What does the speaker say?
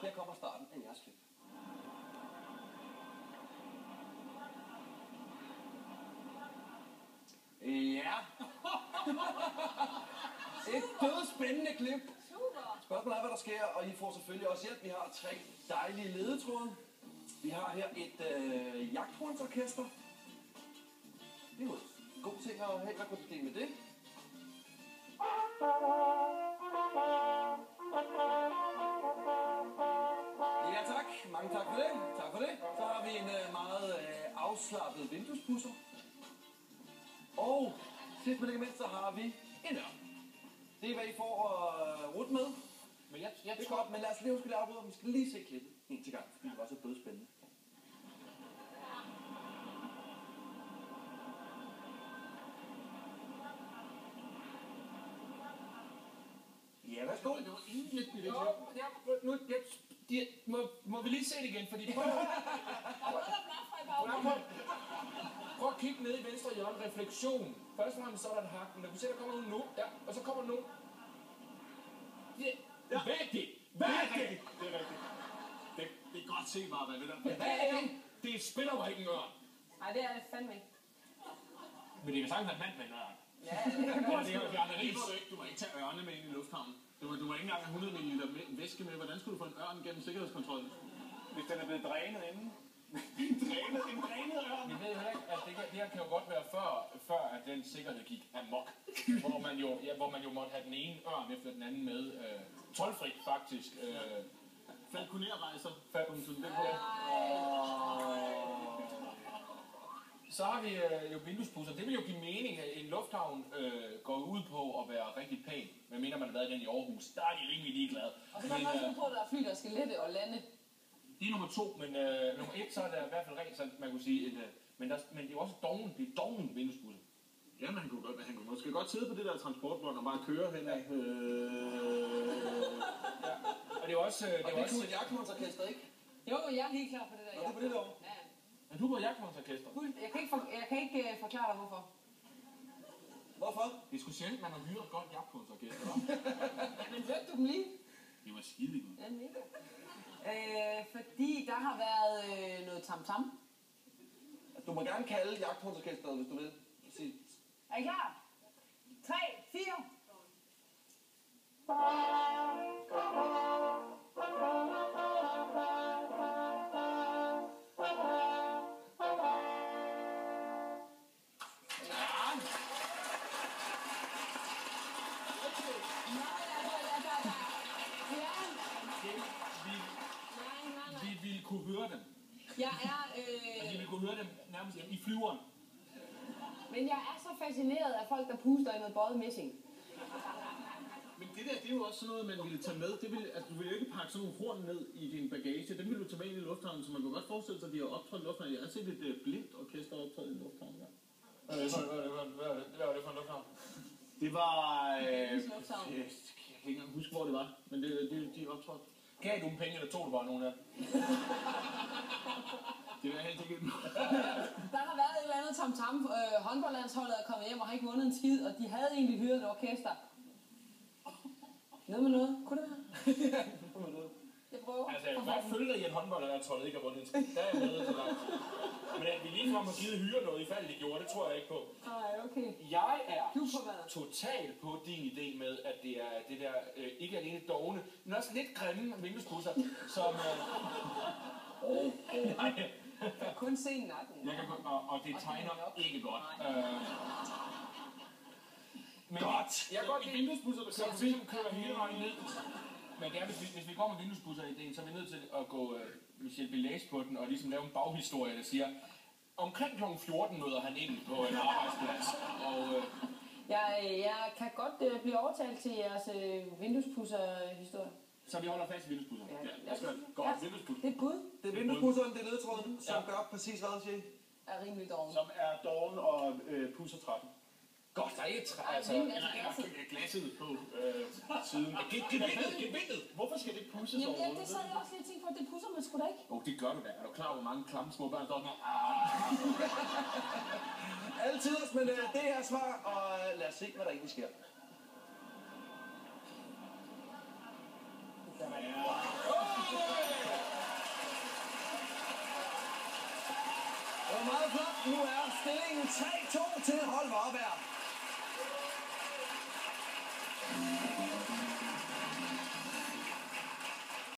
Her kommer starten af jeres klip. Ja. Et dødspændende klip. Super. Spørgsmålet er, hvad der sker, og I får selvfølgelig også hjælp. Vi har 3 dejlige ledetråde. Vi har her et jagthornsorkester. Det er jo en god ting at have. Hvad kunne det med det? Ja tak. Mange tak for det. Tak for det. Så har vi en meget afslappet vinduespusser. Og sidst men ikke mindst, så har vi en ørn. Det er, hvad I får at rute med. Men jeg Det er godt, men lad os lige huske det afbryde. Vi skal lige se klippet en til gang, fordi det var så dødspændende. Ja, værsgo. Det var ingen må vi lige se det igen, fordi prøv at kigge ned i venstre hjørne, refleksion. Først og fremmest så er der en hak, men du kan se, der kommer nogen nu, der, og så kommer nogen. Ja. Vigtigt! Vigtigt! Det er rigtigt. Det er godt set, Marva, det der. Hvad er det? Det spiller mig ikke en ørn. Nej, det er det fandme ikke. Men det kan sagtens være en mand med en ørn. Ja, det er Det er Bjarne Riis. Du må ikke tage ørne med ind i lufthavnen. Du må ikke engang have 100 ml væske med. Hvordan skulle du få en ørn gennem sikkerhedskontrollen? Hvis den er blevet drænet inden. En drænet ørn? Vi ved jo ikke, at det her kan jo godt være før at den sikkerhed gik amok. Hvor man jo måtte have den ene ørn efter den anden med. Toldfrit faktisk. Falconer-rejser. Så har vi jo vinduespusser. Det vil jo give mening, at en lufthavn går ud på at være rigtig pæn. Men mener man har været i den i Aarhus, der er de rimelig ligeglade. Og så kan man også på, at der er fly, der skal lette og lande. Det er nummer 2, men nummer 1, så er der i hvert fald rent, så man kunne sige, men det er jo også doven, det er doven vinduespusser. Ja, men han kunne måske godt sidde på det der transportbånd og bare køre hen af. Ja. Og det er også... Og det kunne et jagthornsorkester, ikke? Jo, jeg er helt klar på det der. Og det er på det derovre. Ja. Er du på jagthornsorkester? Jeg kan ikke forklare dig, hvorfor. Hvorfor? Det er sgu sjældent, man har hyret et godt jagthornsorkester, hva'? Men hørte du dem lige? Det var skide godt. Ja, mega. Fordi der har været noget tam-tam. Du må gerne kalde jagthornsorkesteret, hvis du vil. Er I klar? 3, 4. Vi ville kunne høre dem. Jeg er... Vi ville kunne høre dem nærmest i flyveren. Men jeg er så fascineret af folk, der puster i noget bøjet messing. Men det er jo også sådan noget, man ville tage med. Det ville, altså, du ville jo ikke pakke sådan nogle horn ned i din bagage. Dem ville du tage med ind i lufthavnen, så man kan godt forestille sig, at de har optrådt i lufthavnen. Jeg har set et blindt orkester optrådt i lufthavnen. Ja. Hvad var det for en lufthavn? Det var... Lufthavn. Jeg kan ikke engang huske, hvor det var, men de optrådte. Gav du dem penge, eller tog du bare nogen af dem? Det var helt sikkert. Der har været et eller andet tam-tam. Håndboldlandsholdet er kommet hjem og har ikke vundet en skid, og de havde egentlig hyret et orkester. Noget med noget. Kunne det være? Jeg prøver. Altså, jeg kan godt følge dig i, at håndboldlandsholdet ikke har vundet en skid. Der er jeg med så langt. Men at vi ligefrem har givet hyre noget, ifald de gjorde, det tror jeg ikke på. Nej, okay. Jeg er Du på hvad? totalt på din idé med, at det er det der, ikke alene dogne, men også lidt grimme vinduespusser, som... Nej. Jeg kan kun se nakken. Jeg kan, og det tegner ikke godt. Men Godt. jeg kan godt lide vinduespusser, der kan ligesom køre hele vejen ned. Men det er, hvis vi går med vinduespusser-idéen, så er vi nødt til at gå Michel Bellais på den, og ligesom lave en baghistorie, der siger, omkring kl. 14 møder han ind på en arbejdsplads, og... Jeg kan godt blive overtalt til jeres vinduespusser-historie. Så vi holder fast i vinduespusser. Ja, det skal godt. Vinduespusser. Det er et bud. Det er vinduespusseren, det er ledetråden, som gør præcis hvad, siger I? Er rimelig doven. Som er doven og pusser trappen. Godt, der er ikke træ, altså... Eller glasset på siden. Gevindet! Hvorfor skal det pusses Jamen, overhovedet? det sad jeg også lige og tænkte på, det pusser man sgu da ikke. Det gør du da. Er du klar, hvor mange klamme små børn står der? Altid, men det er svar, og lad os se, hvad der egentlig sker. Ja. flot. Nu er stillingen 3-2 til hold Varberg.